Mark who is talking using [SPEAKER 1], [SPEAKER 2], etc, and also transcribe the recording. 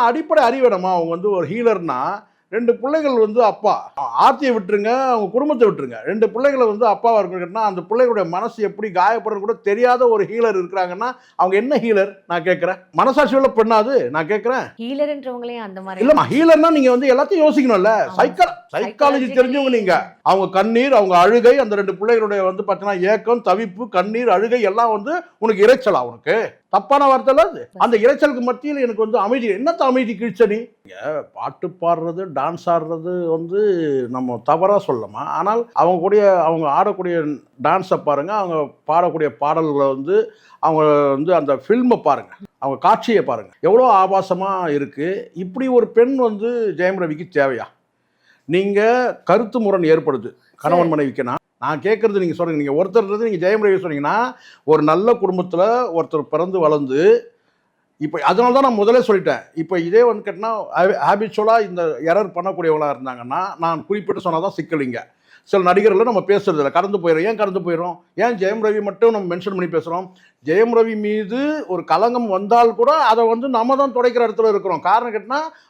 [SPEAKER 1] அடிப்படை அறிவேணமா அவங்க வந்து ஒரு ஹீலர்னா 2 பிள்ளைகள் வந்து அப்பா ஆர்த்தியை விட்டுருங்க, அவங்க குடும்பத்தை விட்டுருங்க. 2 பிள்ளைகளை வந்து அப்பாவா இருக்குன்னா அந்த பிள்ளைகளுடைய மனசு எப்படி காயப்படுறது கூட தெரியாத ஒரு ஹீலர் இருக்கிறாங்கன்னா அவங்க என்ன ஹீலர் நான் கேட்கிறேன். மனசாட்சி உள்ள பெண்ணாது நான் கேட்கிறேன்.
[SPEAKER 2] ஹீலர்ன்றவங்களே அந்த மாதிரி
[SPEAKER 1] இல்லம்மா ஹீலர்னா நீங்க வந்து எல்லாத்தையும் யோசிக்கணும்ல.
[SPEAKER 2] ஆமா.
[SPEAKER 1] சைக்காலஜி தெரிஞ்சவங்க நீங்க. அவங்க கண்ணீர், அவங்க அழுகை, அந்த 2 பிள்ளைகளுடைய வந்து பார்த்தீங்கன்னா ஏக்கம், தவிப்பு, கண்ணீர், அழுகை எல்லாம் வந்து உனக்கு இரைச்சலா உனக்கு? தப்பான வார்த்தை இல்ல அது. அந்த இரைச்சலுக்கு மத்தியில் எனக்கு வந்து அமைதி. என்னத்த அமைதி கிழிச்ச நீ? பாட்டு பாடுறது, டான்ஸ் ஆடுறது வந்து நம்ம தவறா சொல்லலாமா? ஆனால் அவங்க ஆடக்கூடிய டான்ஸை பாருங்க, அவங்க பாடக்கூடிய பாடல்களை வந்து அவங்க வந்து அந்த ஃபில்மை பாருங்க, அவங்க காட்சியை பாருங்க, எவ்வளோ ஆபாசமா இருக்கு. இப்படி ஒரு பெண் வந்து ஜெயம் ரவிக்கு தேவையா? நீங்க கருத்து முரண் ஏற்படுது கணவன் மனைவிக்குனா நான் கேட்கறது நீங்க சொல்றீங்க. நீங்க ஒருத்தர் நீங்க ஜெயம் ரவி சொன்னீங்கன்னா ஒரு நல்ல குடும்பத்துல ஒருத்தர் பிறந்து வளர்ந்து இப்போ அதனால தான் நான் முதலே சொல்லிட்டேன். இப்போ இதே வந்து கேட்டினா ஹேபிச்சுவலாக இந்த எரர் பண்ணக்கூடியவங்களாக இருந்தாங்கன்னா நான் குறிப்பிட்டு சொன்னால் தான் சிக்கலிங்க. சில நடிகர்களை நம்ம பேசுறது இல்லை, கடந்து போயிடும். ஏன் கடந்து போயிடும்? ஏன் ஜெயம் ரவி மட்டும் நம்ம மென்ஷன் பண்ணி பேசுகிறோம்? ஜெயம் ரவி மீது ஒரு களங்கம் வந்தால் கூட அதை வந்து நம்ம தான் துடைக்கிற இடத்துல இருக்கிறோம். காரணம் கேட்டினா